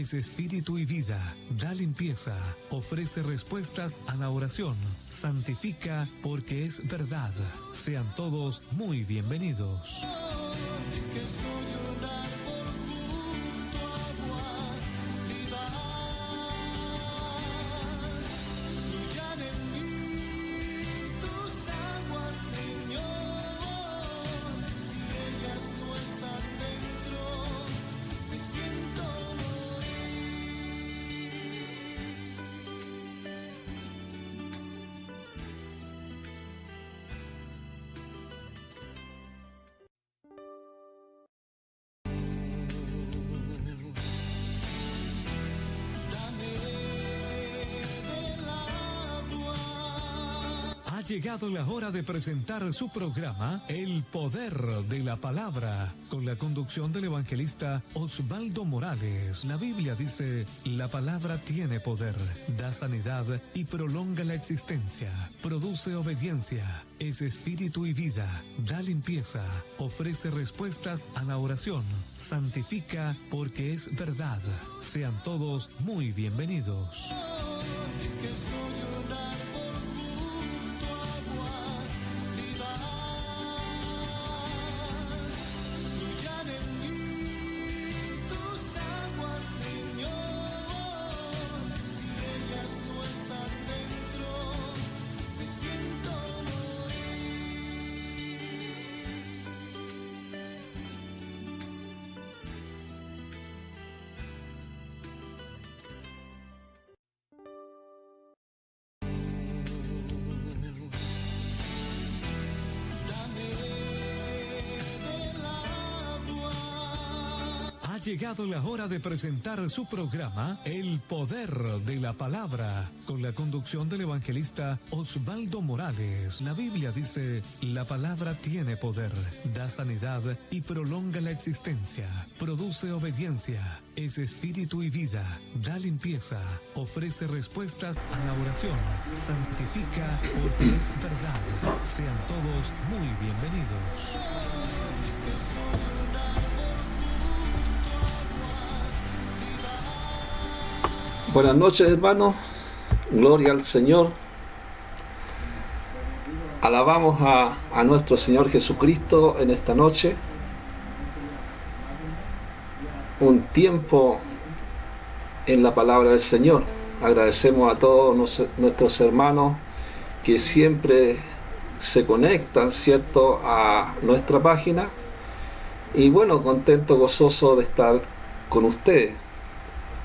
es espíritu y vida, da limpieza, ofrece respuestas a la oración, santifica porque es verdad. Sean todos muy bienvenidos. Ha llegado la hora de presentar su programa El Poder de la Palabra, con la conducción del evangelista Osvaldo Morales. La Biblia dice, la palabra tiene poder, da sanidad y prolonga la existencia, produce obediencia, es espíritu y vida, da limpieza, ofrece respuestas a la oración, santifica porque es verdad. Sean todos muy bienvenidos. Ha llegado la hora de presentar su programa El Poder de la Palabra, con la conducción del evangelista Osvaldo Morales. La Biblia dice, la palabra tiene poder, da sanidad y prolonga la existencia, produce obediencia, es espíritu y vida, da limpieza, ofrece respuestas a la oración, santifica porque es verdad. Sean todos muy bienvenidos. Buenas noches, hermanos. Gloria al Señor. Alabamos a nuestro Señor Jesucristo en esta noche. Un tiempo en la palabra del Señor. Agradecemos a todos nuestros hermanos que siempre se conectan, ¿cierto?, a nuestra página. Y bueno, contento, gozoso de estar con ustedes.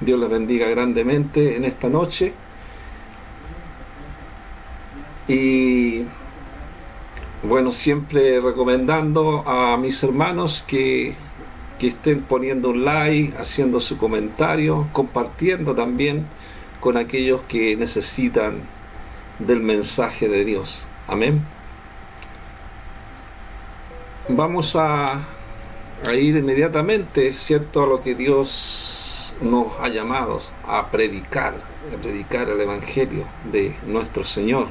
Dios les bendiga grandemente en esta noche. Y bueno, siempre recomendando a mis hermanos que estén poniendo un like, haciendo su comentario, compartiendo también con aquellos que necesitan del mensaje de Dios. Amén. Vamos a ir inmediatamente, ¿cierto?, a lo que Dios nos ha llamado a predicar el Evangelio de nuestro Señor.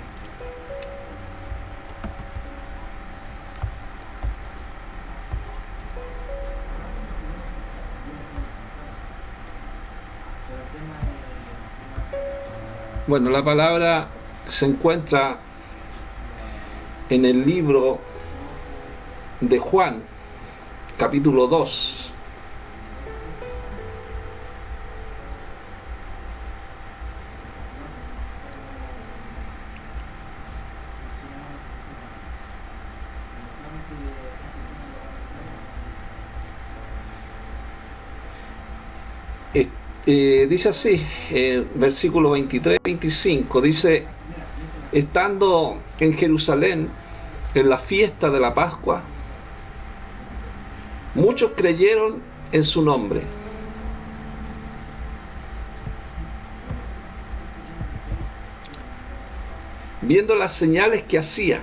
Bueno, la palabra se encuentra en el libro de Juan, capítulo 2. Dice así, versículo 23-25, dice: estando en Jerusalén en la fiesta de la Pascua, muchos creyeron en su nombre. Viendo las señales que hacía,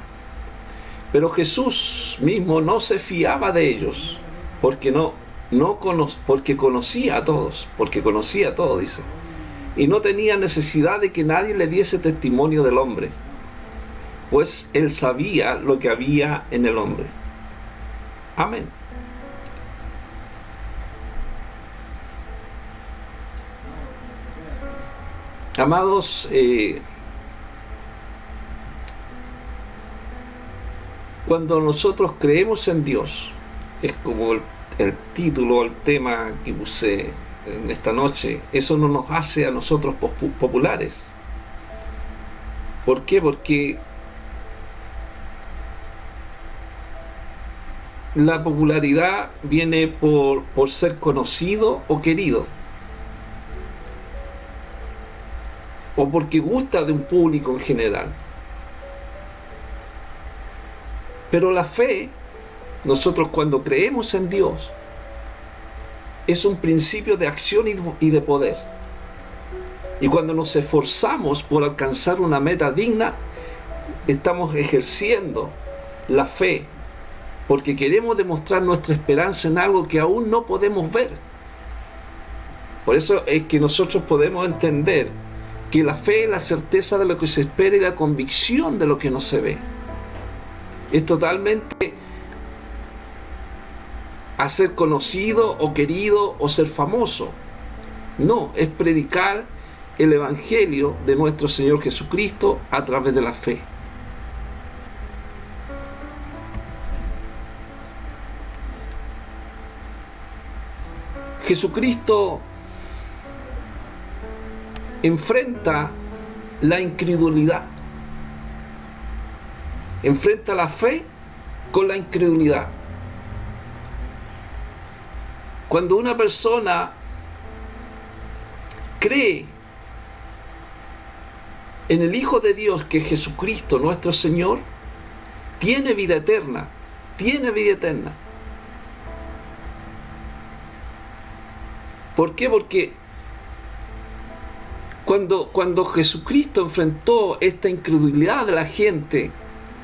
pero Jesús mismo no se fiaba de ellos, porque conocía a todos, dice, y no tenía necesidad de que nadie le diese testimonio del hombre, pues él sabía lo que había en el hombre. Amén. Amados, cuando nosotros creemos en Dios, es como el título, el tema que puse en esta noche, eso no nos hace a nosotros populares. ¿Por qué? Porque la popularidad viene por ser conocido o querido, o porque gusta de un público en general. Pero la fe, nosotros cuando creemos en Dios, es un principio de acción y de poder. Y cuando nos esforzamos por alcanzar una meta digna, estamos ejerciendo la fe, porque queremos demostrar nuestra esperanza en algo que aún no podemos ver. Por eso es que nosotros podemos entender que la fe es la certeza de lo que se espera y la convicción de lo que no se ve. Es totalmente a ser conocido o querido o ser famoso. No, es predicar el Evangelio de nuestro Señor Jesucristo a través de la fe. Jesucristo enfrenta la incredulidad. Enfrenta la fe con la incredulidad. Cuando una persona cree en el Hijo de Dios, que es Jesucristo nuestro Señor, tiene vida eterna. Tiene vida eterna. ¿Por qué? Porque cuando Jesucristo enfrentó esta incredulidad de la gente,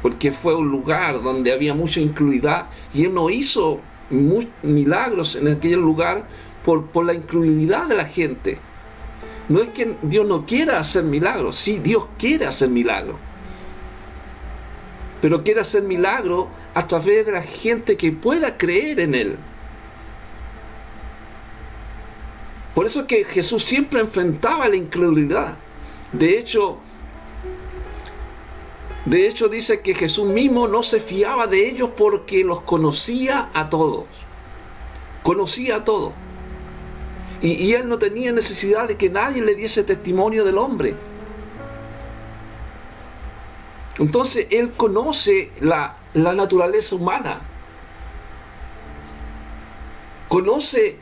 porque fue un lugar donde había mucha incredulidad, y Él no hizo milagros en aquel lugar por la incredulidad de la gente. No es que Dios no quiera hacer milagros, sí, Dios quiere hacer milagros, pero quiere hacer milagros a través de la gente que pueda creer en Él. Por eso es que Jesús siempre enfrentaba la incredulidad. De hecho dice que Jesús mismo no se fiaba de ellos porque los conocía a todos. Conocía a todos. Y Él no tenía necesidad de que nadie le diese testimonio del hombre. Entonces Él conoce la naturaleza humana. Conoce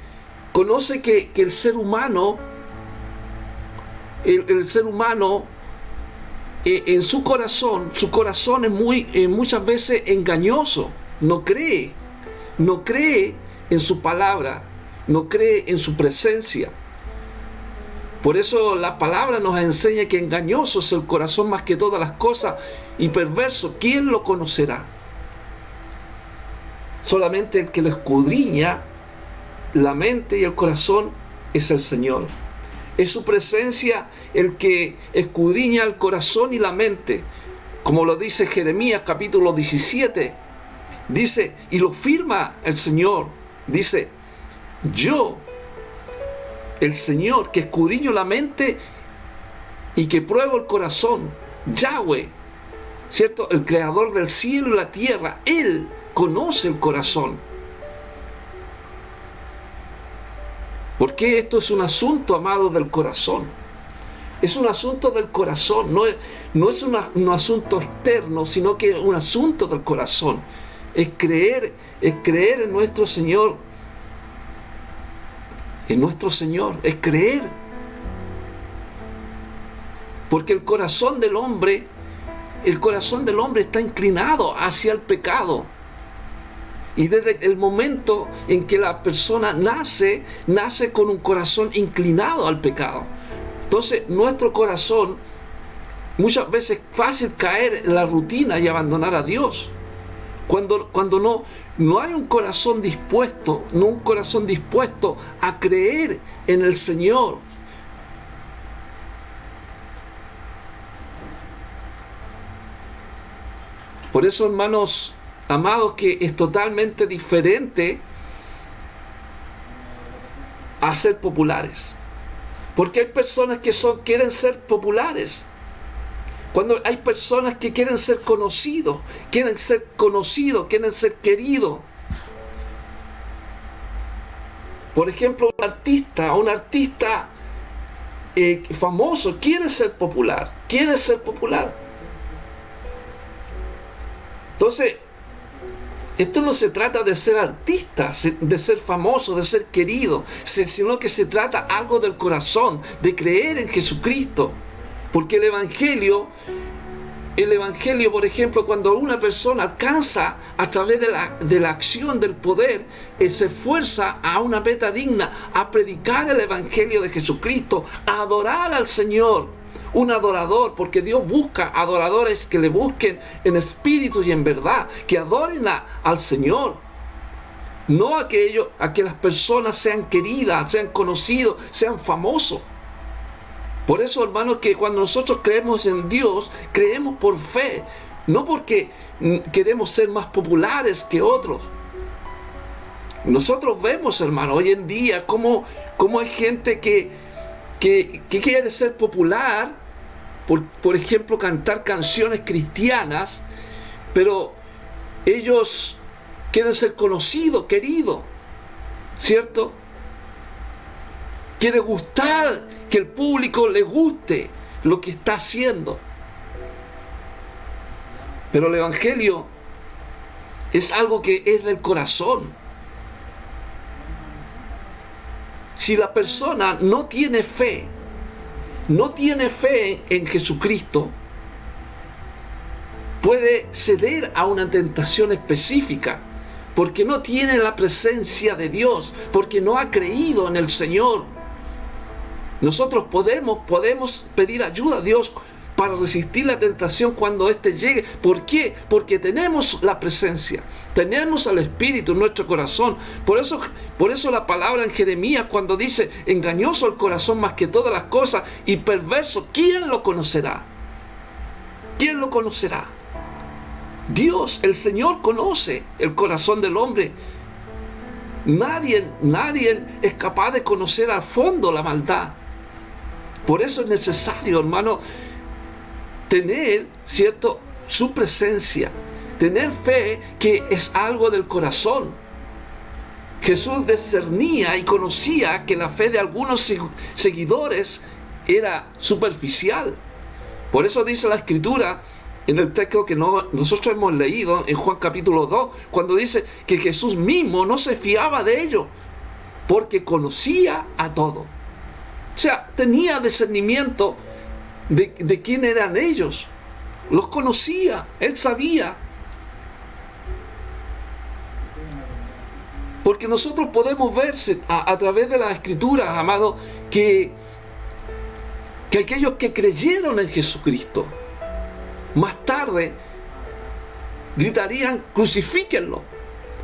que el ser humano, el ser humano, en su corazón es muchas veces engañoso. No cree en su palabra, no cree en su presencia. Por eso la palabra nos enseña que engañoso es el corazón más que todas las cosas, y perverso, ¿quién lo conocerá? Solamente el que lo escudriña la mente y el corazón es el Señor. Es su presencia el que escudriña el corazón y la mente, como lo dice Jeremías capítulo 17. Dice, y lo firma el Señor, dice: yo, el Señor, que escudriño la mente y que pruebo el corazón, Yahweh, ¿cierto? El creador del cielo y la tierra, Él conoce el corazón. Porque esto es un asunto, amado, del corazón. Es un asunto del corazón, no es un asunto externo, sino que es un asunto del corazón. Es creer en nuestro Señor. En nuestro Señor, es creer. Porque el corazón del hombre está inclinado hacia el pecado. Y desde el momento en que la persona nace con un corazón inclinado al pecado. Entonces, nuestro corazón, muchas veces es fácil caer en la rutina y abandonar a Dios. Cuando no hay un corazón dispuesto, a creer en el Señor. Por eso, hermanos amados, que es totalmente diferente a ser populares. Porque hay personas que quieren ser populares. Cuando hay personas que quieren ser conocidos, quieren ser queridos. Por ejemplo, un artista famoso quiere ser popular. Entonces, esto no se trata de ser artista, de ser famoso, de ser querido, sino que se trata algo del corazón, de creer en Jesucristo. Porque el Evangelio, por ejemplo, cuando una persona alcanza a través de la acción del poder, se esfuerza a una meta digna, a predicar el Evangelio de Jesucristo, a adorar al Señor. Un adorador, porque Dios busca adoradores que le busquen en espíritu y en verdad, que adoren al Señor. No a que las personas sean queridas, sean conocidos, sean famosos. Por eso, hermanos, que cuando nosotros creemos en Dios, creemos por fe, no porque queremos ser más populares que otros. Nosotros vemos, hermanos, hoy en día cómo hay gente que quiere ser popular, por ejemplo, cantar canciones cristianas, pero ellos quieren ser conocidos, queridos, ¿cierto? Quiere gustar, que el público le guste lo que está haciendo. Pero el Evangelio es algo que es del corazón. Si la persona no tiene fe en Jesucristo, puede ceder a una tentación específica, porque no tiene la presencia de Dios, porque no ha creído en el Señor. Nosotros podemos pedir ayuda a Dios para resistir la tentación cuando éste llegue. ¿Por qué? Porque tenemos la presencia, tenemos al Espíritu en nuestro corazón. Por eso la palabra en Jeremías, cuando dice: engañoso el corazón más que todas las cosas y perverso, ¿quién lo conocerá? ¿Quién lo conocerá? Dios, el Señor, conoce el corazón del hombre. Nadie es capaz de conocer a fondo la maldad. Por eso es necesario, hermano, tener, ¿cierto?, su presencia, tener fe, que es algo del corazón. Jesús discernía y conocía que la fe de algunos seguidores era superficial. Por eso dice la Escritura, en el texto que nosotros hemos leído, en Juan capítulo 2, cuando dice que Jesús mismo no se fiaba de ellos, porque conocía a todos. O sea, tenía discernimiento de quién eran ellos. Los conocía, él sabía. Porque nosotros podemos ver a través de las Escrituras, amados, que aquellos que creyeron en Jesucristo, más tarde gritarían: crucifíquenlo,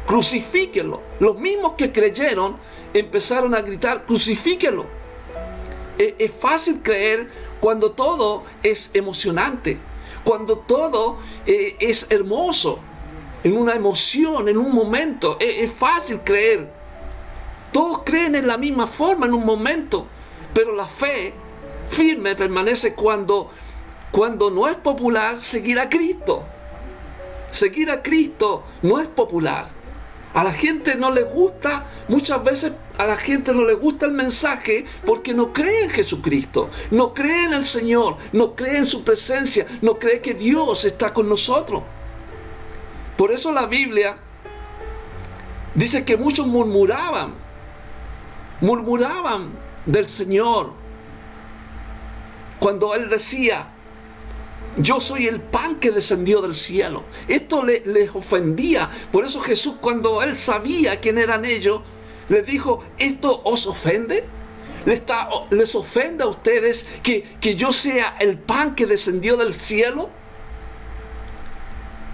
crucifíquenlo. Los mismos que creyeron empezaron a gritar: crucifíquenlo. Es fácil creer cuando todo es emocionante, cuando todo es hermoso, en una emoción, en un momento. Es fácil creer. Todos creen en la misma forma en un momento, pero la fe firme permanece cuando no es popular seguir a Cristo. Seguir a Cristo no es popular. A la gente no le gusta, muchas veces a la gente no le gusta el mensaje porque no cree en Jesucristo, no cree en el Señor, no cree en su presencia, no cree que Dios está con nosotros. Por eso la Biblia dice que muchos murmuraban del Señor cuando Él decía: yo soy el pan que descendió del cielo. Esto les ofendía. Por eso Jesús, cuando Él sabía quién eran ellos, les dijo: ¿esto os ofende? ¿Les ofende a ustedes que yo sea el pan que descendió del cielo?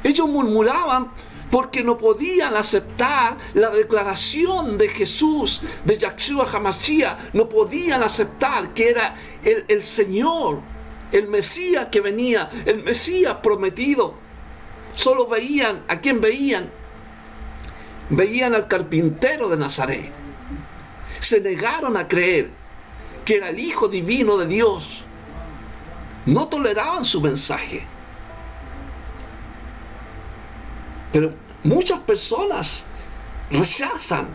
Ellos murmuraban porque no podían aceptar la declaración de Jesús, de Yahshua HaMashiach. No podían aceptar que era el Señor, el Mesías que venía, el Mesías prometido. Solo veían, ¿a quién veían? Veían al carpintero de Nazaret. Se negaron a creer que era el Hijo Divino de Dios, no toleraban su mensaje. Pero muchas personas rechazan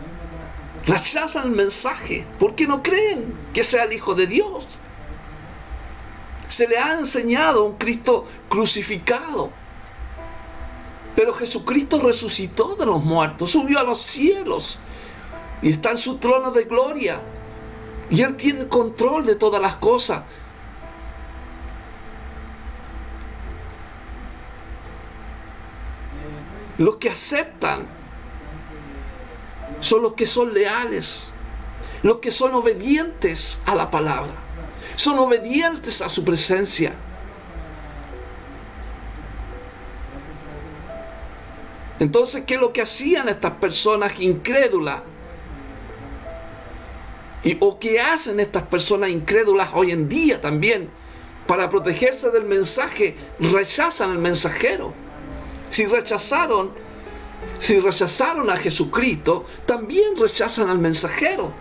el mensaje porque no creen que sea el Hijo de Dios. Se le ha enseñado un Cristo crucificado. Pero Jesucristo resucitó de los muertos, subió a los cielos y está en su trono de gloria. Y Él tiene control de todas las cosas. Los que aceptan son los que son leales, los que son obedientes a la palabra, son obedientes a su presencia. Entonces, ¿qué es lo que hacían estas personas incrédulas? ¿O qué hacen estas personas incrédulas hoy en día también? Para protegerse del mensaje, rechazan al mensajero. Si rechazaron a Jesucristo, también rechazan al mensajero.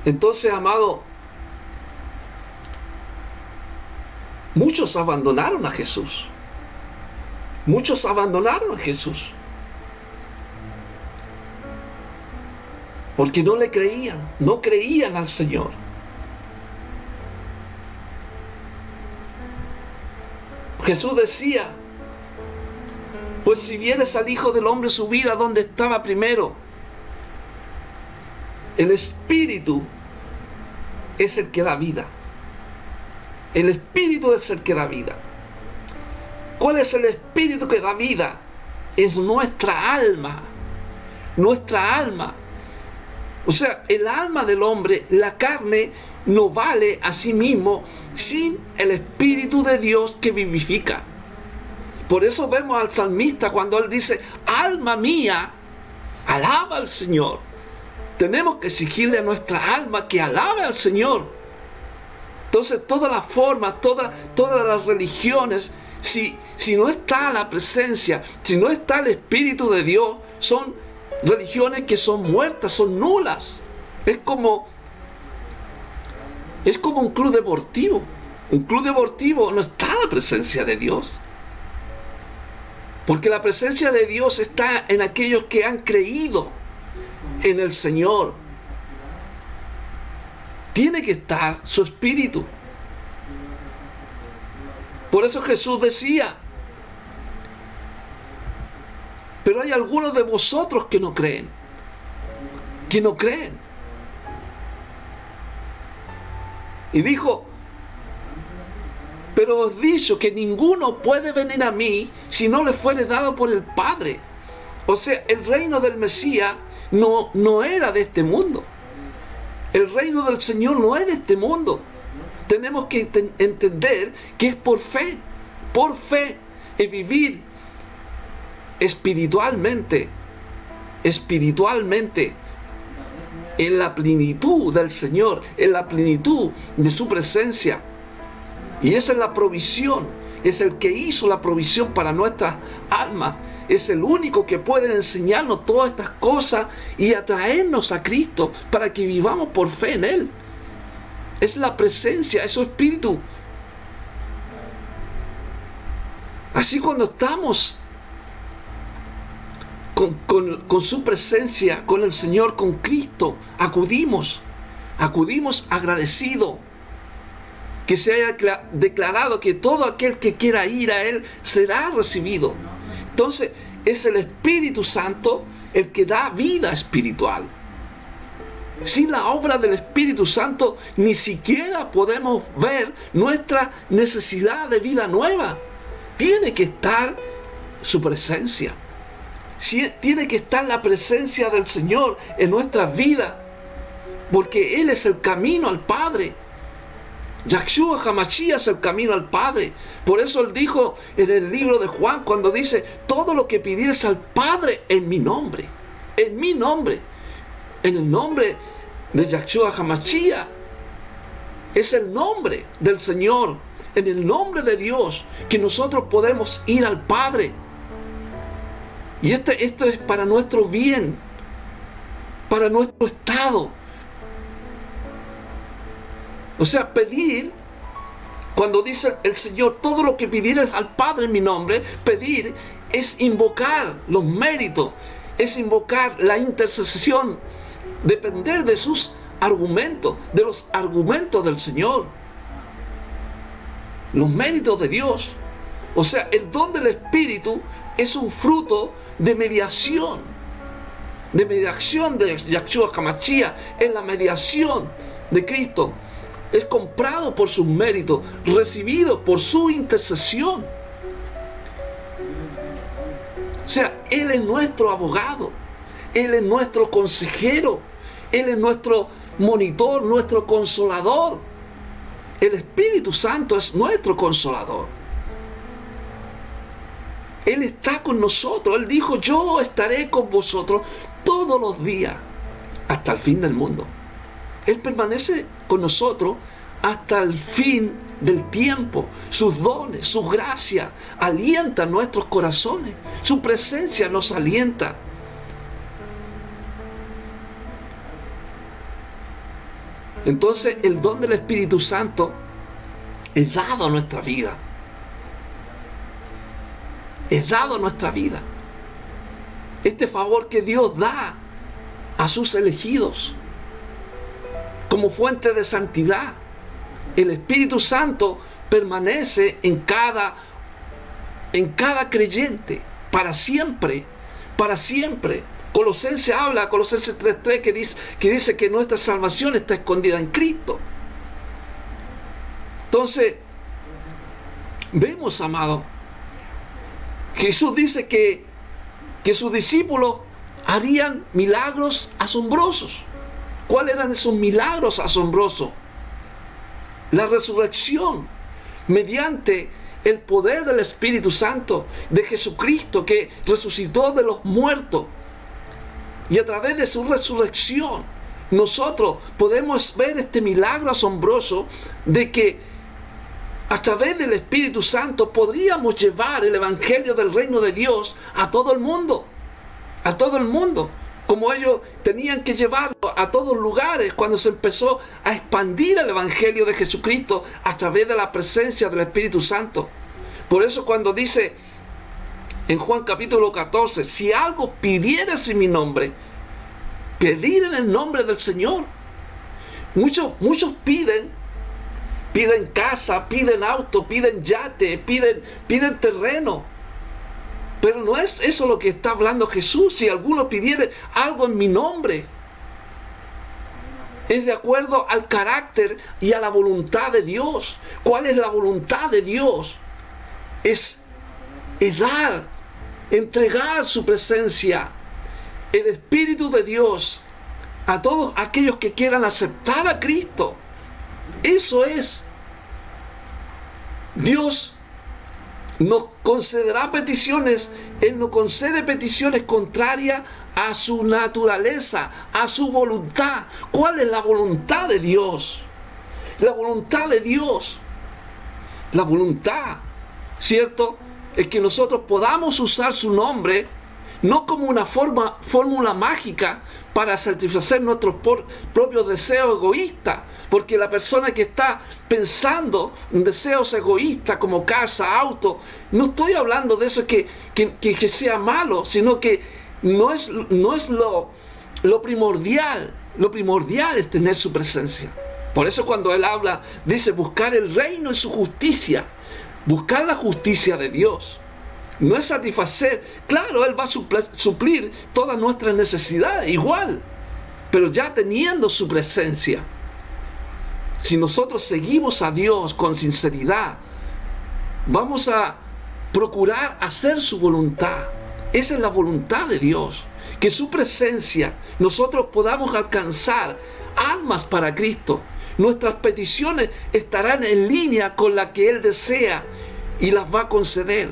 Entonces, amado, muchos abandonaron a Jesús. Muchos abandonaron a Jesús. Porque no le creían, no creían al Señor. Jesús decía, pues si vieres al Hijo del Hombre subir a donde estaba primero, el Espíritu es el que da vida. El Espíritu es el que da vida. ¿Cuál es el Espíritu que da vida? Es nuestra alma. Nuestra alma. O sea, el alma del hombre, la carne, no vale a sí mismo sin el Espíritu de Dios que vivifica. Por eso vemos al salmista cuando él dice, alma mía, alaba al Señor. Tenemos que exigirle a nuestra alma que alabe al Señor. Entonces todas las formas, todas las religiones, si no está la presencia, si no está el Espíritu de Dios, son religiones que son muertas, son nulas. Es como un club deportivo. Un club deportivo no está la presencia de Dios. Porque la presencia de Dios está en aquellos que han creído en el Señor. Tiene que estar su Espíritu. Por eso Jesús decía, pero hay algunos de vosotros que no creen. Que no creen. Y dijo, pero os he dicho que ninguno puede venir a mí si no le fuere dado por el Padre. O sea, el reino del Mesías no era de este mundo. El reino del Señor no es de este mundo. Tenemos que entender que es por fe es vivir espiritualmente en la plenitud del Señor, en la plenitud de su presencia. Y esa es la provisión, es el que hizo la provisión para nuestras almas, es el único que puede enseñarnos todas estas cosas y atraernos a Cristo para que vivamos por fe en Él. Es la presencia, es su Espíritu. Así cuando estamos con su presencia, con el Señor, con Cristo, acudimos agradecidos. Que se haya declarado que todo aquel que quiera ir a Él será recibido. Entonces es el Espíritu Santo el que da vida espiritual. Sin la obra del Espíritu Santo ni siquiera podemos ver nuestra necesidad de vida nueva. Tiene que estar su presencia. Tiene que estar la presencia del Señor en nuestras vidas, porque Él es el camino al Padre. Yahshua HaMashiach es el camino al Padre. Por eso Él dijo en el libro de Juan, cuando dice, todo lo que pidieres al Padre en mi nombre, en mi nombre, en el nombre de Yahshua HaMashiach, es el nombre del Señor, en el nombre de Dios, que nosotros podemos ir al Padre. Y esto es para nuestro bien, para nuestro estado. O sea, pedir, cuando dice el Señor, todo lo que pidieres al Padre en mi nombre, pedir es invocar los méritos, es invocar la intercesión, depender de sus argumentos, de los argumentos del Señor, los méritos de Dios. O sea, el don del Espíritu es un fruto de mediación de Yahshua HaMashiach, es la mediación de Cristo. Es comprado por sus méritos, recibido por su intercesión. O sea, Él es nuestro abogado, Él es nuestro consejero, Él es nuestro monitor, nuestro consolador. El Espíritu Santo es nuestro consolador. Él está con nosotros. Él dijo, yo estaré con vosotros todos los días hasta el fin del mundo. Él permanece con nosotros hasta el fin del tiempo. Sus dones, su gracia alientan nuestros corazones. Su presencia nos alienta. Entonces el don del Espíritu Santo es dado a nuestra vida. Es dado a nuestra vida. Este favor que Dios da a sus elegidos como fuente de santidad. El Espíritu Santo permanece en cada creyente para siempre, para siempre. Colosenses 3:3 que dice que nuestra salvación está escondida en Cristo. Entonces, vemos, amado, Jesús dice que sus discípulos harían milagros asombrosos. ¿Cuáles eran esos milagros asombrosos? La resurrección mediante el poder del Espíritu Santo de Jesucristo, que resucitó de los muertos. Y a través de su resurrección nosotros podemos ver este milagro asombroso de que a través del Espíritu Santo podríamos llevar el Evangelio del Reino de Dios a todo el mundo. A todo el mundo. Como ellos tenían que llevarlo a todos lugares cuando se empezó a expandir el Evangelio de Jesucristo a través de la presencia del Espíritu Santo. Por eso cuando dice en Juan capítulo 14, si algo pidieres en mi nombre, pedir en el nombre del Señor. Muchos piden casa, piden auto, piden yate, piden terreno. Pero no es eso lo que está hablando Jesús. Si alguno pidiere algo en mi nombre, es de acuerdo al carácter y a la voluntad de Dios. ¿Cuál es la voluntad de Dios? Es dar, entregar su presencia, el Espíritu de Dios a todos aquellos que quieran aceptar a Cristo. Eso es. Dios nos concederá peticiones. Él nos concede peticiones contrarias a su naturaleza, a su voluntad. ¿Cuál es la voluntad de Dios? La voluntad de Dios. La voluntad, ¿cierto? Es que nosotros podamos usar su nombre no como una fórmula mágica para satisfacer nuestros propios deseos egoístas. Porque la persona que está pensando en deseos egoístas como casa, auto, no estoy hablando de eso que sea malo, sino que no es lo primordial. Lo primordial es tener su presencia. Por eso cuando él habla, dice buscar el reino y su justicia. Buscar la justicia de Dios. No es satisfacer. Claro, Él va a suplir todas nuestras necesidades, igual. Pero ya teniendo su presencia. Si nosotros seguimos a Dios con sinceridad, vamos a procurar hacer su voluntad. Esa es la voluntad de Dios. Que su presencia, nosotros podamos alcanzar almas para Cristo. Nuestras peticiones estarán en línea con la que Él desea y las va a conceder.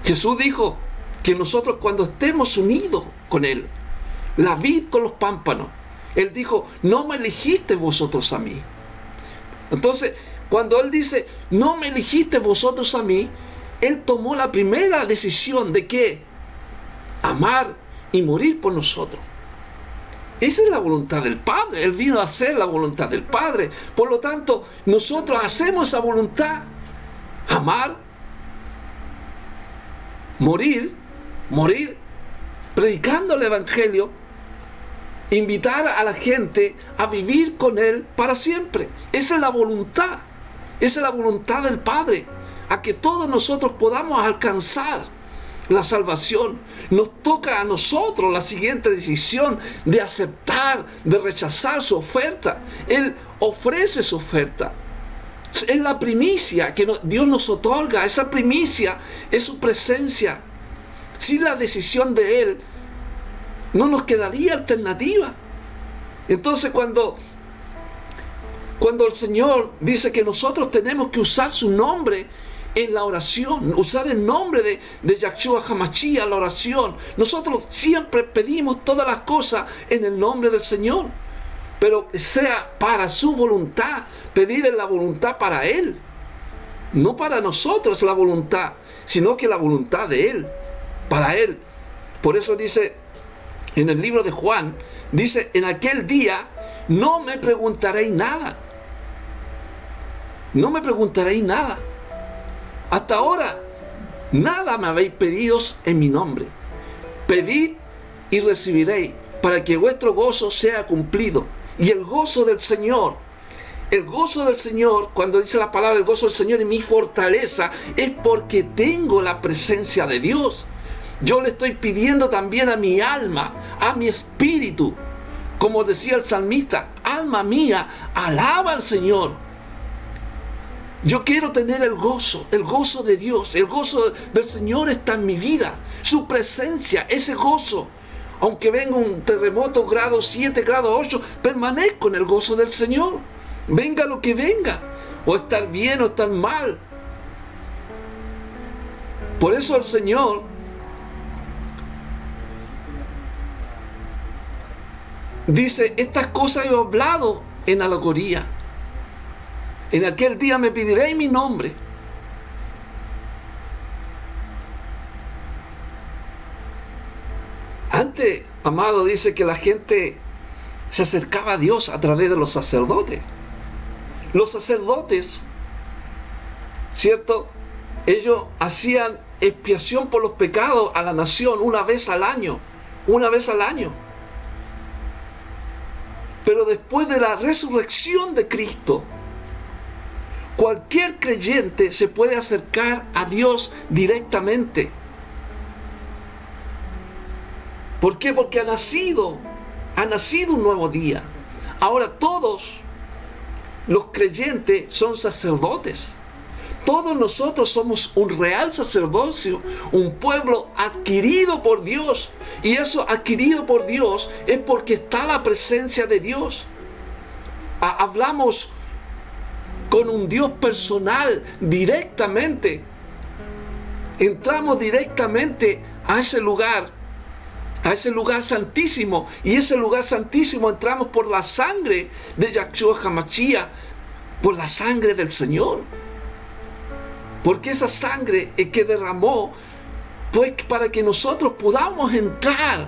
Jesús dijo que nosotros cuando estemos unidos con Él, la vid con los pámpanos, Él dijo, no me elegisteis vosotros a mí. Entonces, cuando Él dice, no me elegisteis vosotros a mí, Él tomó la primera decisión de ¿qué? Amar y morir por nosotros. Esa es la voluntad del Padre. Él vino a hacer la voluntad del Padre. Por lo tanto, nosotros hacemos esa voluntad. Amar, morir, predicando el Evangelio, invitar a la gente a vivir con Él para siempre. Esa es la voluntad. Esa es la voluntad del Padre. A que todos nosotros podamos alcanzar la salvación. Nos toca a nosotros la siguiente decisión de aceptar, de rechazar su oferta. Él ofrece su oferta. Es la primicia que Dios nos otorga. Esa primicia es su presencia. Sin la decisión de Él, no nos quedaría alternativa. Entonces cuando el Señor dice que nosotros tenemos que usar su nombre en la oración, usar el nombre de Yahshua HaMashiach en la oración, nosotros siempre pedimos todas las cosas en el nombre del Señor, pero sea para su voluntad, pedir en la voluntad para Él, no para nosotros la voluntad, sino que la voluntad de Él, para Él. Por eso dice en el libro de Juan, dice: en aquel día no me preguntaréis nada. No me preguntaréis nada. Hasta ahora nada me habéis pedido en mi nombre. Pedid y recibiréis, para que vuestro gozo sea cumplido. Y el gozo del Señor, cuando dice la palabra el gozo del Señor y mi fortaleza, es porque tengo la presencia de Dios. Yo le estoy pidiendo también a mi alma, a mi espíritu, como decía el salmista: alma mía, alaba al Señor. Yo quiero tener el gozo de Dios. El gozo del Señor está en mi vida. Su presencia, ese gozo. Aunque venga un terremoto grado 7, grado 8, permanezco en el gozo del Señor. Venga lo que venga. O estar bien o estar mal. Por eso el Señor dice: estas cosas he hablado en alegoría. En aquel día me pediréis mi nombre. Antes, amado, dice que la gente se acercaba a Dios a través de los sacerdotes. Los sacerdotes, ¿cierto? Ellos hacían expiación por los pecados a la nación una vez al año. Pero después de la resurrección de Cristo, cualquier creyente se puede acercar a Dios directamente. ¿Por qué? Porque ha nacido un nuevo día. Ahora todos los creyentes son sacerdotes. Todos nosotros somos un real sacerdocio, un pueblo adquirido por Dios. Y eso adquirido por Dios es porque está la presencia de Dios. Hablamos con un Dios personal directamente. Entramos directamente a ese lugar santísimo. Y ese lugar santísimo entramos por la sangre de Yahshua HaMashiach, por la sangre del Señor. Porque esa sangre es que derramó, pues, para que nosotros podamos entrar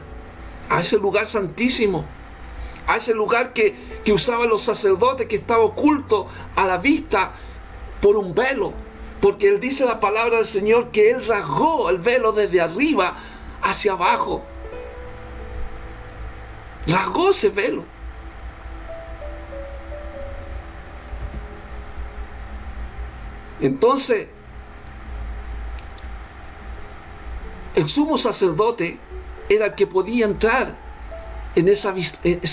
a ese lugar santísimo. A ese lugar que usaban los sacerdotes, que estaba oculto a la vista por un velo. Porque Él dice la palabra del Señor que Él rasgó el velo desde arriba hacia abajo. Rasgó ese velo. Entonces, el sumo sacerdote era el que podía entrar en esa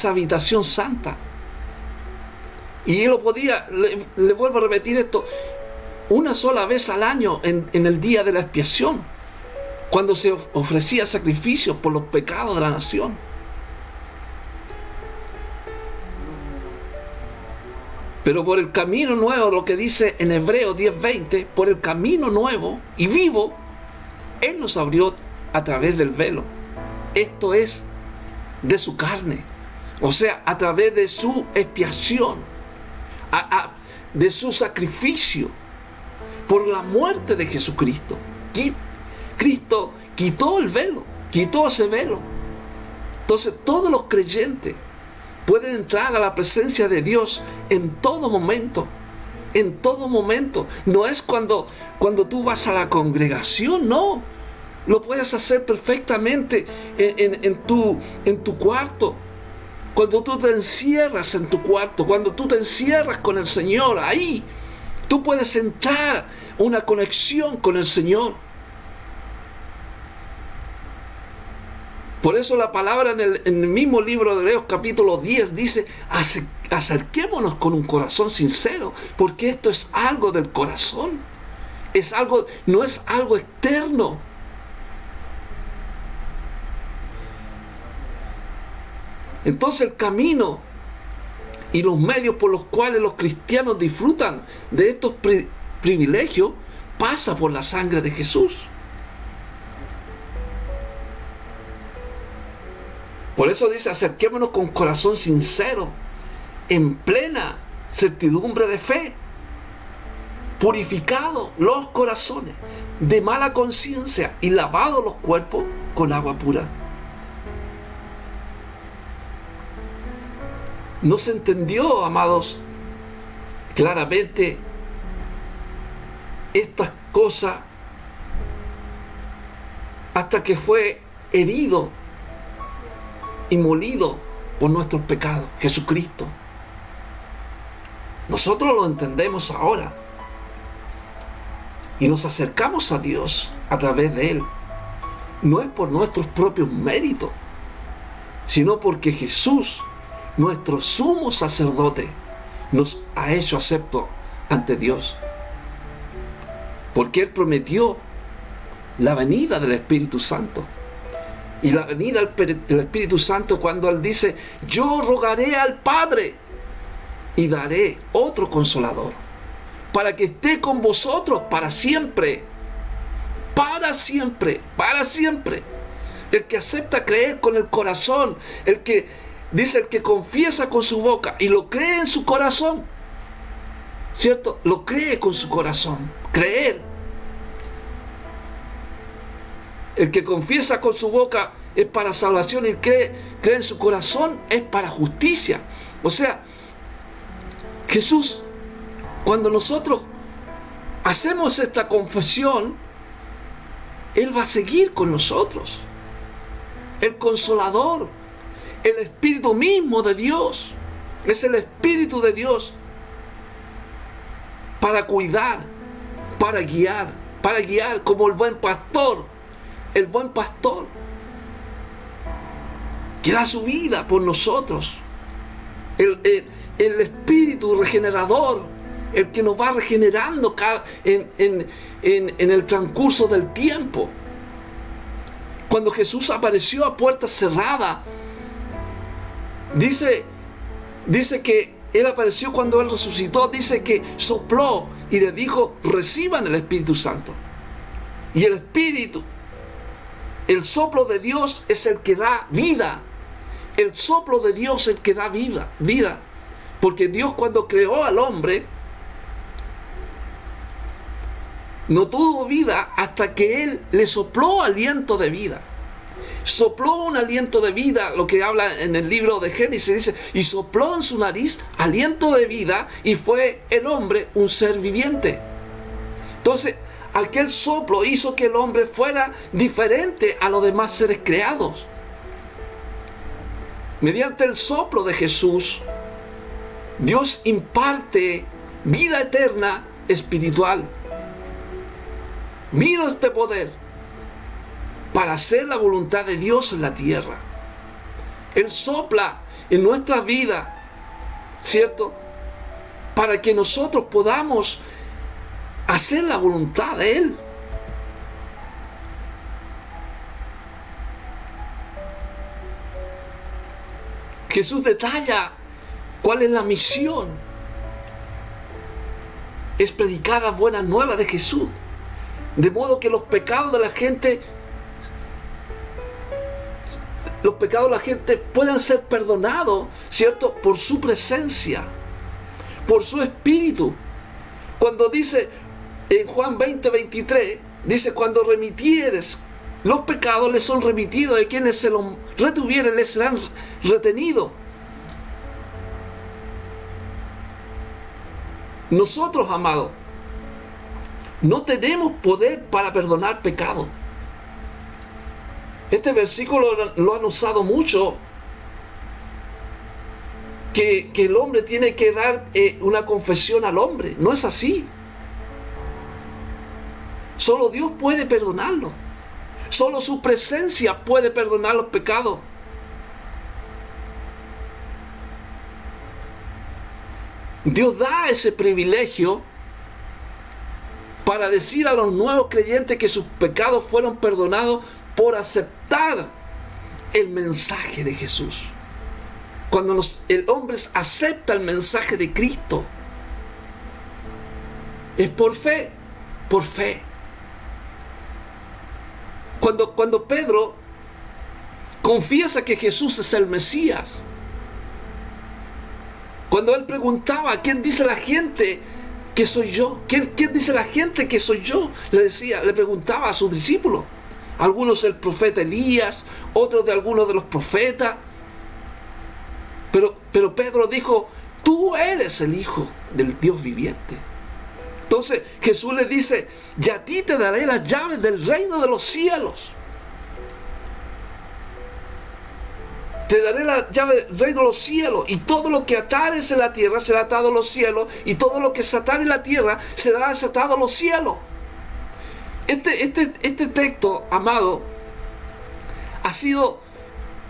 habitación santa. Y él lo podía, le vuelvo a repetir esto, una sola vez al año en el día de la expiación, cuando se ofrecía sacrificios por los pecados de la nación. Pero por el camino nuevo, lo que dice en Hebreos 10:20, por el camino nuevo y vivo, Él nos abrió a través del velo. Esto es, de su carne, o sea, a través de su expiación, de su sacrificio. por la muerte de Jesucristo. Cristo quitó el velo, quitó ese velo. Entonces todos los creyentes pueden entrar a la presencia de Dios en todo momento. En todo momento. No es cuando tú vas a la congregación, no. Lo puedes hacer perfectamente en tu cuarto. Cuando tú te encierras en tu cuarto, cuando tú te encierras con el Señor, ahí tú puedes entrar una conexión con el Señor. Por eso la palabra en el mismo libro de Hebreos capítulo 10 dice: acerquémonos con un corazón sincero, porque esto es algo del corazón. Es algo, no es algo externo. Entonces el camino y los medios por los cuales los cristianos disfrutan de estos privilegios pasa por la sangre de Jesús. Por eso dice: acerquémonos con corazón sincero, en plena certidumbre de fe, purificados los corazones de mala conciencia y lavados los cuerpos con agua pura. No se entendió, amados, claramente estas cosas hasta que fue herido y molido por nuestros pecados, Jesucristo. Nosotros lo entendemos ahora y nos acercamos a Dios a través de Él. No es por nuestros propios méritos, sino porque Jesús, nuestro sumo sacerdote, nos ha hecho acepto ante Dios. Porque Él prometió la venida del Espíritu Santo. Y la venida del Espíritu Santo, cuando Él dice: yo rogaré al Padre y daré otro consolador, para que esté con vosotros para siempre. Para siempre, para siempre. El que acepta creer con el corazón, el que dice, el que confiesa con su boca y lo cree en su corazón, ¿cierto? Lo cree con su corazón. Creer. El que confiesa con su boca es para salvación y cree en su corazón es para justicia. O sea, Jesús, cuando nosotros hacemos esta confesión, Él va a seguir con nosotros. El Consolador, el Espíritu mismo de Dios, es el Espíritu de Dios para cuidar, para guiar como el buen pastor que da su vida por nosotros. El Espíritu regenerador, el que nos va regenerando en el transcurso del tiempo. Cuando Jesús apareció a puerta cerrada, dice que Él apareció cuando Él resucitó, dice que sopló y le dijo: reciban el Espíritu Santo. Y el Espíritu, el soplo de Dios es el que da vida. El soplo de Dios es el que da vida. Porque Dios, cuando creó al hombre, no tuvo vida hasta que Él le sopló aliento de vida. Sopló un aliento de vida, lo que habla en el libro de Génesis, dice: y sopló en su nariz aliento de vida, y fue el hombre un ser viviente. Entonces, aquel soplo hizo que el hombre fuera diferente a los demás seres creados. Mediante el soplo de Jesús, Dios imparte vida eterna espiritual. Vino este poder para hacer la voluntad de Dios en la tierra. Él sopla en nuestra vida, ¿cierto? Para que nosotros podamos hacer la voluntad de Él. Jesús detalla cuál es la misión. Es predicar las buenas nuevas de Jesús, de modo que los pecados de la gente puedan ser perdonados, ¿cierto? Por su presencia, por su Espíritu. Cuando dice: En Juan 20:23 dice: cuando remitieres los pecados, les son remitidos, de quienes se los retuvieren, les serán retenidos. Nosotros, amados, no tenemos poder para perdonar pecados. Este versículo lo han usado mucho, que el hombre tiene que dar una confesión al hombre. No es así. Solo Dios puede perdonarlo. Solo su presencia puede perdonar los pecados. Dios da ese privilegio para decir a los nuevos creyentes que sus pecados fueron perdonados por aceptar el mensaje de Jesús. Cuando el hombre acepta el mensaje de Cristo, es por fe, por fe. Cuando Pedro confiesa que Jesús es el Mesías, cuando él preguntaba: ¿quién dice la gente que soy yo? ¿Quién dice la gente que soy yo? Le preguntaba a sus discípulos. Algunos el profeta Elías, otros de algunos de los profetas. Pero Pedro dijo: tú eres el Hijo del Dios viviente. Entonces Jesús le dice: y a ti te daré las llaves del reino de los cielos. Te daré la llave del reino de los cielos, y todo lo que atares en la tierra será atado en los cielos, y todo lo que se atare en la tierra será desatado en los cielos. Este texto, amado, ha sido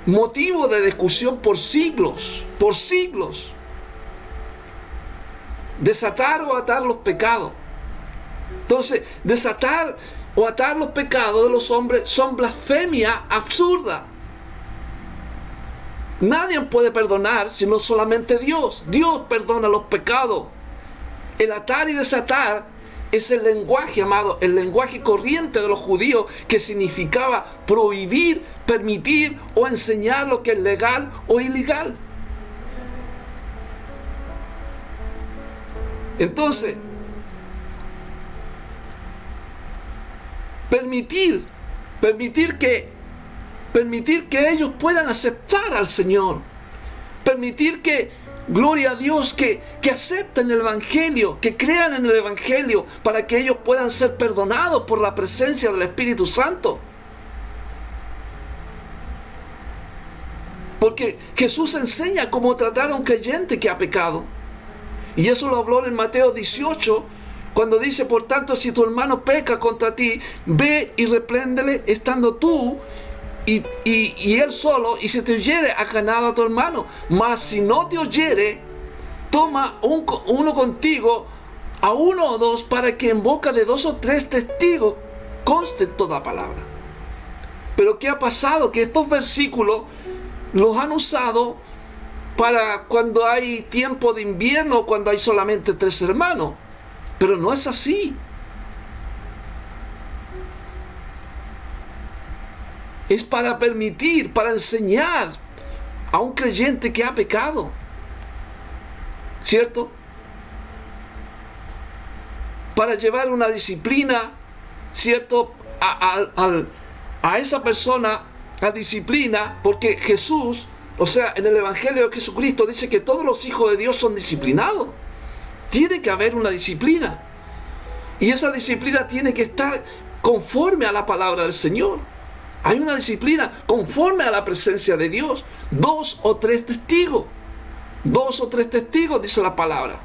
motivo de discusión por siglos, por siglos. Desatar o atar los pecados. Entonces, desatar o atar los pecados de los hombres son blasfemia absurda. Nadie puede perdonar sino solamente Dios. Dios perdona los pecados. El atar y desatar es el lenguaje, amado, el lenguaje corriente de los judíos, que significaba prohibir, permitir o enseñar lo que es legal o ilegal. Entonces, permitir que ellos puedan aceptar al Señor, permitir que, gloria a Dios, que acepten el Evangelio, que crean en el Evangelio, para que ellos puedan ser perdonados por la presencia del Espíritu Santo. Porque Jesús enseña cómo tratar a un creyente que ha pecado. Y eso lo habló en Mateo 18, cuando dice: por tanto, si tu hermano peca contra ti, ve y repréndele estando tú y él solo, y si te oyere, has ganado a tu hermano. Mas si no te oyere, toma uno contigo, a uno o dos, para que en boca de 2 o 3 testigos conste toda palabra. Pero ¿qué ha pasado? Que estos versículos los han usado para cuando hay tiempo de invierno, cuando hay solamente 3 hermanos. Pero no es así. Es para permitir, para enseñar a un creyente que ha pecado. ¿Cierto? Para llevar una disciplina, ¿cierto? A esa persona, a disciplina, porque Jesús, o sea, en el Evangelio de Jesucristo dice que todos los hijos de Dios son disciplinados. Tiene que haber una disciplina. Y esa disciplina tiene que estar conforme a la palabra del Señor. Hay una disciplina conforme a la presencia de Dios. 2 o 3 testigos. 2 o 3 testigos, dice la palabra.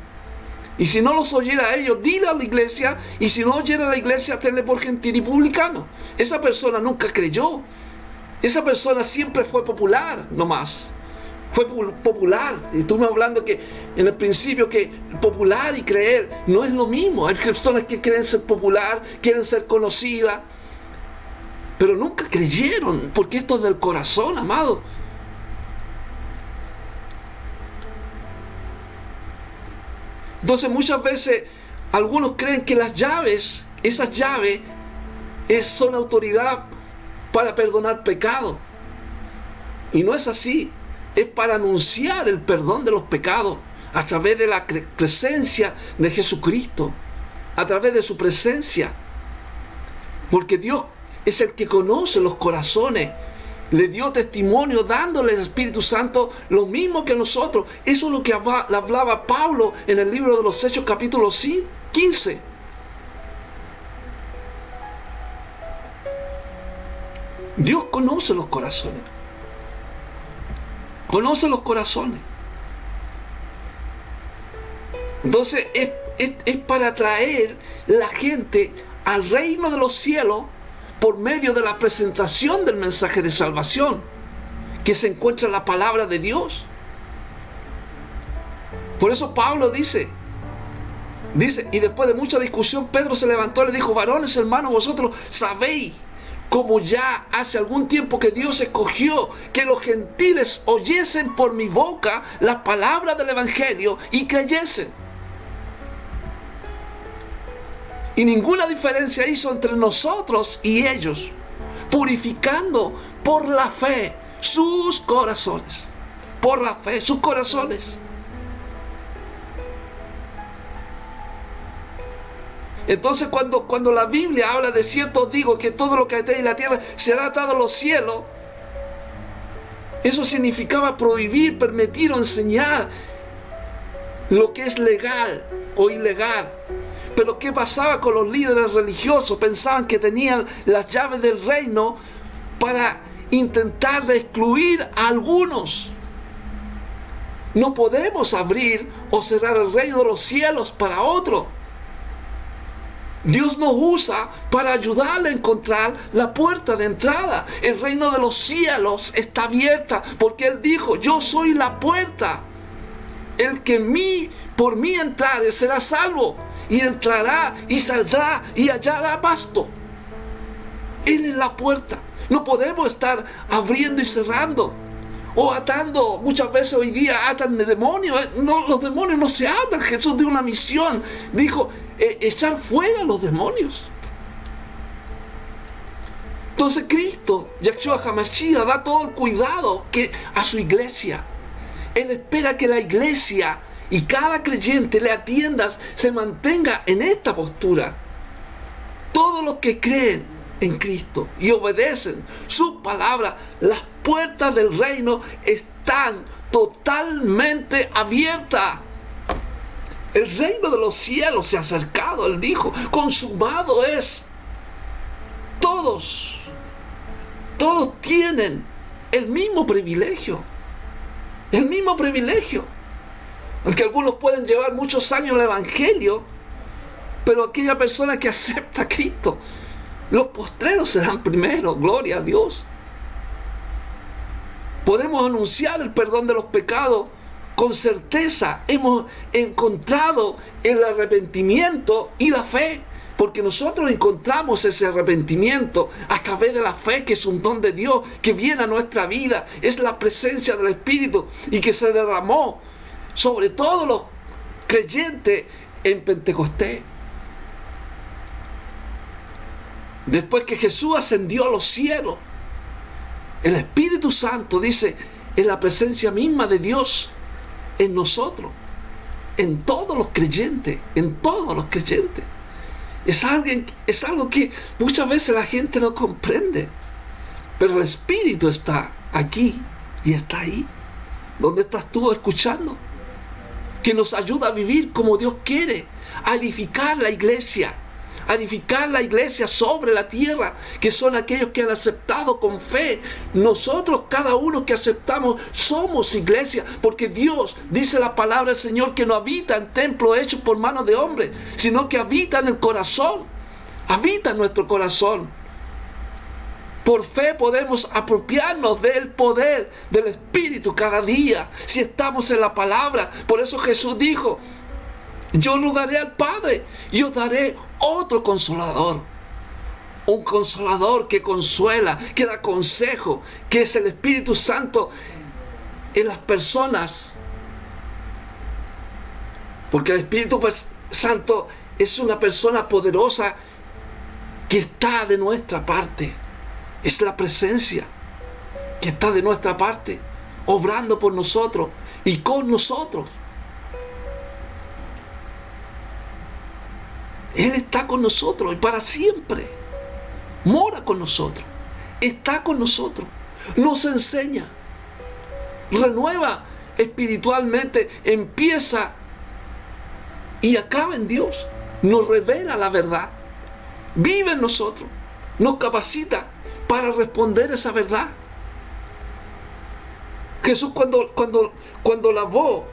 Y si no los oyera a ellos, dile a la iglesia. Y si no oyera a la iglesia, tenle por gentil y publicano. Esa persona nunca creyó. Esa persona siempre fue popular, nomás. Fue popular. Y estuvimos hablando que en el principio que popular y creer no es lo mismo. Hay personas que quieren ser popular, quieren ser conocidas, pero nunca creyeron, porque esto es del corazón, amado. Entonces muchas veces algunos creen que las llaves, esas llaves, son autoridad para perdonar pecado. Y no es así. Es para anunciar el perdón de los pecados a través de la presencia de Jesucristo. a través de su presencia. Porque Dios es el que conoce los corazones. Le dio testimonio dándole al Espíritu Santo lo mismo que nosotros. Eso es lo que hablaba Pablo en el libro de los Hechos capítulo 15. Dios conoce los corazones. Conoce los corazones. Entonces es para traer la gente al reino de los cielos por medio de la presentación del mensaje de salvación que se encuentra en la palabra de Dios. Por eso Pablo dice, y después de mucha discusión, Pedro se levantó y le dijo: varones, hermanos, vosotros sabéis, como ya hace algún tiempo que Dios escogió que los gentiles oyesen por mi boca la palabra del evangelio y creyesen. Y ninguna diferencia hizo entre nosotros y ellos, purificando por la fe sus corazones. Por la fe, sus corazones. Entonces cuando la Biblia habla de cierto, os digo que todo lo que hay en la tierra será atado a los cielos, eso significaba prohibir, permitir o enseñar lo que es legal o ilegal. Pero ¿qué pasaba con los líderes religiosos? Pensaban que tenían las llaves del reino para intentar de excluir a algunos. No podemos abrir o cerrar el reino de los cielos para otro. Dios nos usa para ayudarle a encontrar la puerta de entrada. El reino de los cielos está abierta porque Él dijo: yo soy la puerta. El que por mí entrare será salvo, y entrará y saldrá y hallará pasto. Él es la puerta. No podemos estar abriendo y cerrando o atando. Muchas veces hoy día atan de demonios. No, los demonios no se atan. Jesús dio una misión, dijo: echar fuera los demonios. Entonces Cristo, Yahshua HaMashiach, da todo el cuidado a su iglesia. Él espera que la iglesia y cada creyente le atiendas, se mantenga en esta postura. Todos los que creen en Cristo y obedecen su palabra, las puertas del reino están totalmente abiertas. El reino de los cielos se ha acercado. Él dijo: consumado es. Todos tienen el mismo privilegio. El mismo privilegio. Aunque algunos pueden llevar muchos años en el evangelio, pero aquella persona que acepta a Cristo, los postreros serán primero. Gloria a Dios. Podemos anunciar el perdón de los pecados con certeza. Hemos encontrado el arrepentimiento y la fe, porque nosotros encontramos ese arrepentimiento a través de la fe, que es un don de Dios que viene a nuestra vida. Es la presencia del Espíritu y que se derramó sobre todos los creyentes en Pentecostés. Después que Jesús ascendió a los cielos, el Espíritu Santo, dice, es la presencia misma de Dios en nosotros, en todos los creyentes, en todos los creyentes. Es algo que muchas veces la gente no comprende, pero el Espíritu está aquí y está ahí. ¿Dónde estás tú escuchando? Que nos ayuda a vivir como Dios quiere, a edificar la iglesia sobre la tierra, que son aquellos que han aceptado con fe. Nosotros, cada uno que aceptamos, somos iglesia, porque Dios, dice la palabra del Señor, que no habita en templos hechos por manos de hombres, sino que habita en el corazón, habita en nuestro corazón. Por fe podemos apropiarnos del poder del Espíritu cada día, si estamos en la palabra. Por eso Jesús dijo: yo rogaré al Padre y os daré otro consolador. Un consolador que consuela, que da consejo, que es el Espíritu Santo en las personas. Porque el Espíritu Santo es una persona poderosa que está de nuestra parte. Es la presencia que está de nuestra parte, obrando por nosotros y con nosotros. Él está con nosotros y para siempre. Mora con nosotros. Está con nosotros. Nos enseña. Renueva espiritualmente. Empieza y acaba en Dios. Nos revela la verdad. Vive en nosotros. Nos capacita para responder esa verdad. Jesús cuando lavó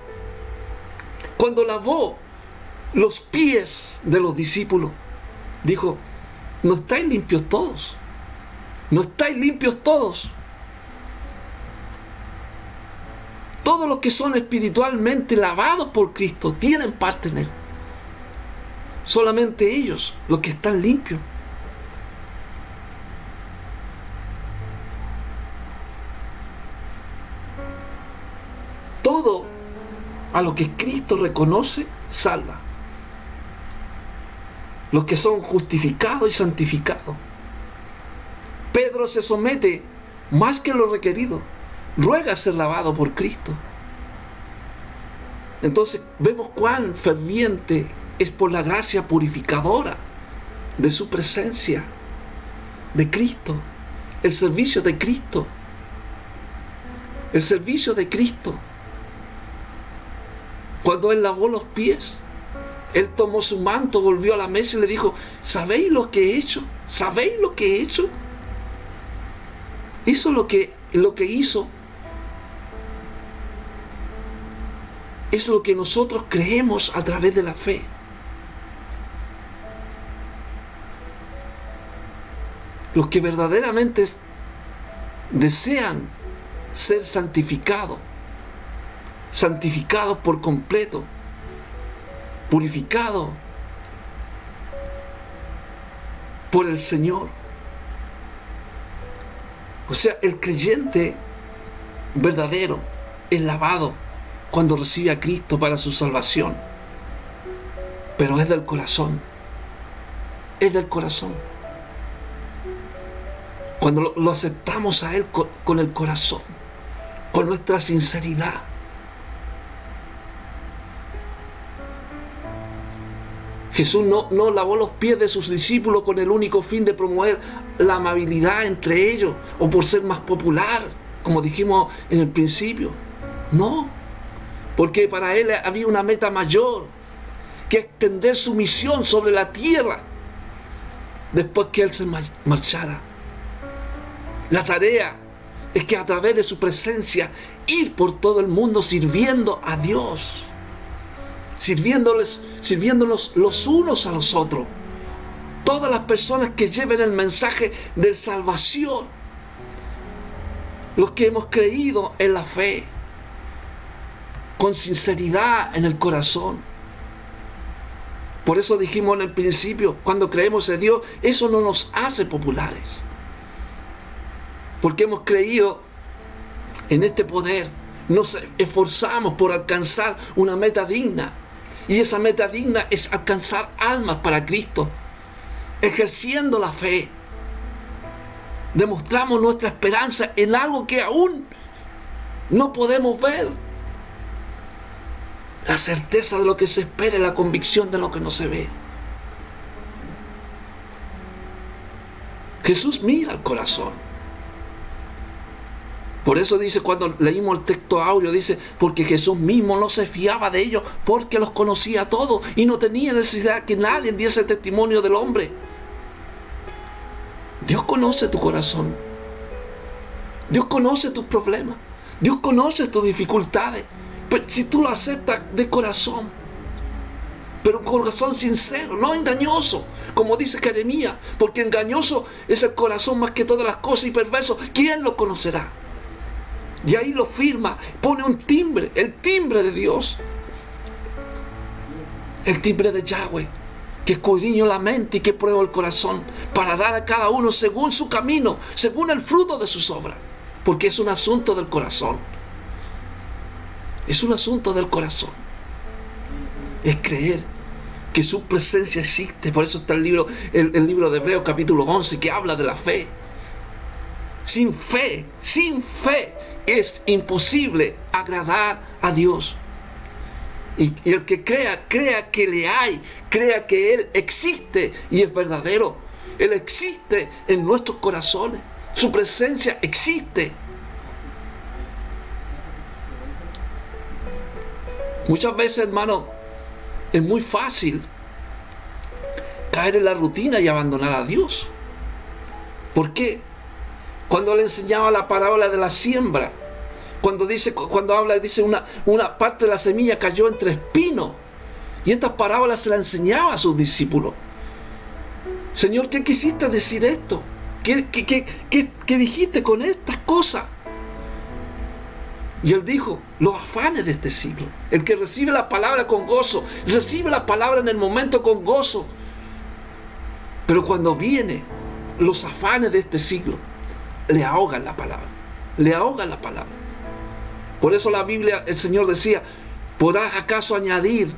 los pies de los discípulos, dijo: no estáis limpios todos. No estáis limpios todos. Todos los que son espiritualmente lavados por Cristo tienen parte en Él. Solamente ellos, los que están limpios. Todo a lo que Cristo reconoce, salva. Los que son justificados y santificados. Pedro se somete más que lo requerido. Ruega ser lavado por Cristo. Entonces vemos cuán ferviente es por la gracia purificadora de su presencia, de Cristo, el servicio de Cristo. El servicio de Cristo. Cuando Él lavó los pies, Él tomó su manto, volvió a la mesa y le dijo: ¿sabéis lo que he hecho? ¿Sabéis lo que he hecho? Hizo lo que hizo. Es lo que nosotros creemos a través de la fe. Los que verdaderamente desean ser santificados por completo, purificados por el Señor. O sea, el creyente verdadero es lavado cuando recibe a Cristo para su salvación. Pero es del corazón. Es del corazón. Cuando lo aceptamos a Él con el corazón, con nuestra sinceridad. Jesús no lavó los pies de sus discípulos con el único fin de promover la amabilidad entre ellos o por ser más popular, como dijimos en el principio. No, porque para Él había una meta mayor que extender su misión sobre la tierra después que Él se marchara. La tarea es que a través de su presencia ir por todo el mundo sirviendo a Dios, sirviéndonos los unos a los otros. Todas las personas que lleven el mensaje de salvación, los que hemos creído en la fe, con sinceridad en el corazón. Por eso dijimos en el principio, cuando creemos en Dios, eso no nos hace populares. Porque hemos creído en este poder, nos esforzamos por alcanzar una meta digna. Y esa meta digna es alcanzar almas para Cristo. Ejerciendo la fe, demostramos nuestra esperanza en algo que aún no podemos ver. La certeza de lo que se espera y la convicción de lo que no se ve. Jesús mira al corazón. Por eso dice, cuando leímos el texto áureo, dice: porque Jesús mismo no se fiaba de ellos, porque los conocía a todos y no tenía necesidad que nadie diese testimonio del hombre. Dios conoce tu corazón. Dios conoce tus problemas. Dios conoce tus dificultades. Pero si tú lo aceptas de corazón, pero un corazón sincero, no engañoso, como dice Jeremías, porque engañoso es el corazón más que todas las cosas y perverso, ¿quién lo conocerá? Y ahí lo firma, pone un timbre, el timbre de Dios, el timbre de Yahweh, que escudriña la mente y que prueba el corazón, para dar a cada uno según su camino, según el fruto de sus obras, porque es un asunto del corazón. Es un asunto del corazón. Es creer que su presencia existe. Por eso está el libro de Hebreos capítulo 11, que habla de la fe. Sin fe es imposible agradar a Dios. Y el que crea que le hay, crea que Él existe y es verdadero. Él existe en nuestros corazones. Su presencia existe. Muchas veces, hermano, es muy fácil caer en la rutina y abandonar a Dios. ¿Por qué? Cuando le enseñaba la parábola de la siembra, cuando habla, dice una parte de la semilla cayó entre espinos, y estas parábolas se las enseñaba a sus discípulos. Señor, ¿qué quisiste decir esto? ¿Qué dijiste con estas cosas? Y Él dijo, los afanes de este siglo. El que recibe la palabra con gozo, recibe la palabra en el momento con gozo. Pero cuando vienen los afanes de este siglo, le ahogan la palabra. Le ahogan la palabra. Por eso la Biblia, el Señor decía, ¿podrás acaso añadir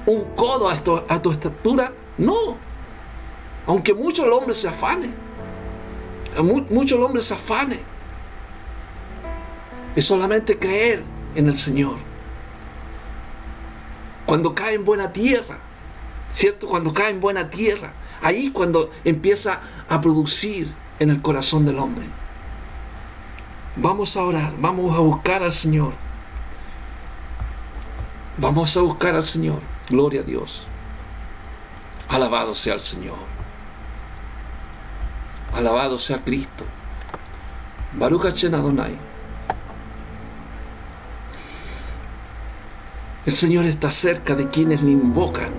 un codo a tu estatura? No. Aunque mucho el hombre se afane. Mucho el hombre se afane. Es solamente creer en el Señor. Cuando cae en buena tierra, ¿cierto? Cuando cae en buena tierra, ahí cuando empieza a producir en el corazón del hombre. Vamos a orar, vamos a buscar al Señor. Vamos a buscar al Señor. Gloria a Dios. Alabado sea el Señor. Alabado sea Cristo. Baruch Hashem Adonai. El Señor está cerca de quienes le invocan,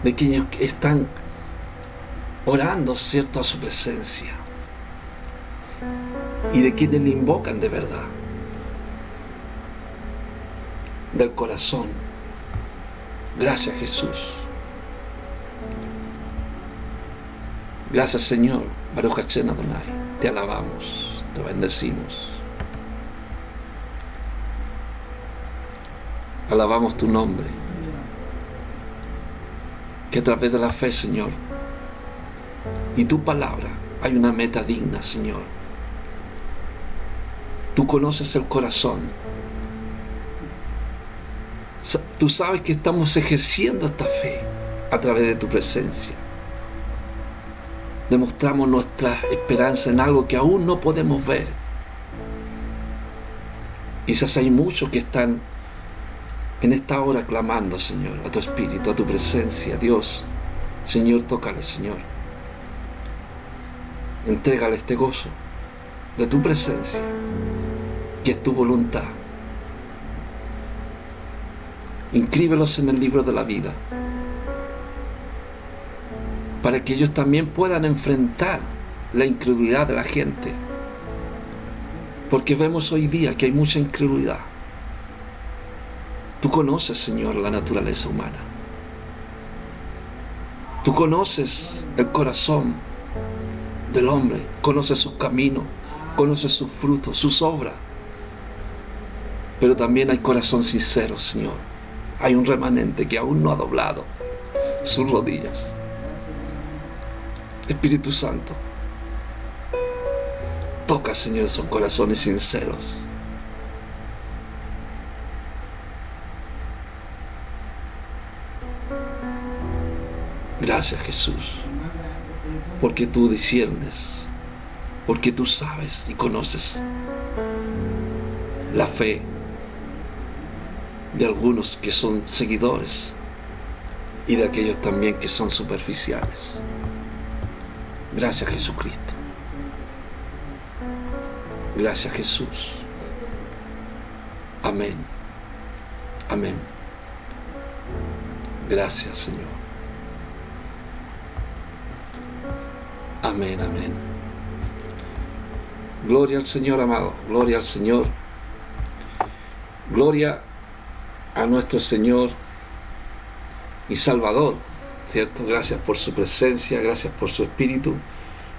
de quienes están orando, ¿cierto?, a su presencia, y de quienes le invocan de verdad, del corazón. Gracias, Jesús. Gracias, Señor. Baruch Hashem Adonai. Te alabamos, te bendecimos. Alabamos tu nombre. Que a través de la fe, Señor, y tu palabra, hay una meta digna, Señor. Tú conoces el corazón. Tú sabes que estamos ejerciendo esta fe a través de tu presencia. Demostramos nuestra esperanza en algo que aún no podemos ver. Quizás hay muchos que están en esta hora clamando, Señor, a tu Espíritu, a tu presencia. Dios, Señor, tócale, Señor. Entrégale este gozo de tu presencia, que es tu voluntad. Inscríbelos en el libro de la vida, para que ellos también puedan enfrentar la incredulidad de la gente. Porque vemos hoy día que hay mucha incredulidad. Tú conoces, Señor, la naturaleza humana. Tú conoces el corazón del hombre, conoces sus caminos, conoces sus frutos, sus obras. Pero también hay corazón sincero, Señor. Hay un remanente que aún no ha doblado sus rodillas. Espíritu Santo, toca, Señor, esos corazones sinceros. Gracias, Jesús, porque tú disciernes, porque tú sabes y conoces la fe de algunos que son seguidores y de aquellos también que son superficiales. Gracias, Jesucristo. Gracias, Jesús. Amén. Amén. Gracias, Señor. Amén, amén. Gloria al Señor, amado. Gloria al Señor. Gloria a nuestro Señor y Salvador, ¿cierto? Gracias por su presencia, gracias por su Espíritu.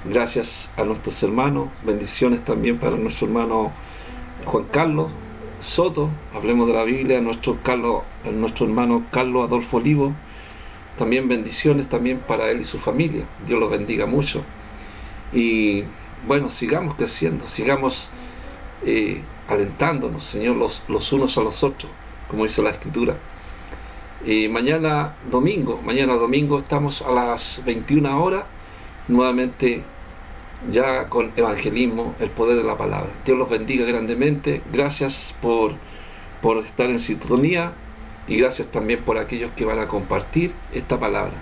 Gracias a nuestros hermanos. Bendiciones también para nuestro hermano Juan Carlos Soto. Hablemos de la Biblia. Nuestro hermano Carlos Adolfo Olivo. También bendiciones también para él y su familia. Dios los bendiga mucho. Y bueno, sigamos creciendo, sigamos alentándonos, Señor, los unos a los otros, como dice la Escritura. Mañana domingo estamos a las 21 horas, nuevamente ya con evangelismo, el poder de la palabra. Dios los bendiga grandemente. Gracias por estar en sintonía, y gracias también por aquellos que van a compartir esta palabra.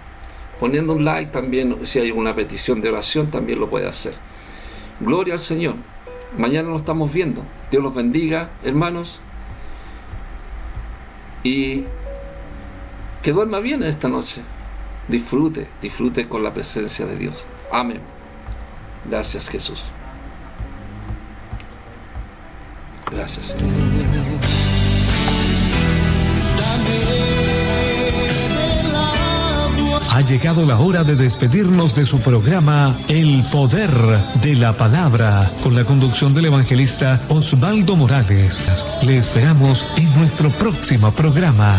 Poniendo un like también, si hay una petición de oración, también lo puede hacer. Gloria al Señor. Mañana nos estamos viendo. Dios los bendiga, hermanos. Y que duerma bien esta noche. Disfrute con la presencia de Dios. Amén. Gracias, Jesús. Gracias, Señor. Ha llegado la hora de despedirnos de su programa El Poder de la Palabra, con la conducción del evangelista Osvaldo Morales. Le esperamos en nuestro próximo programa.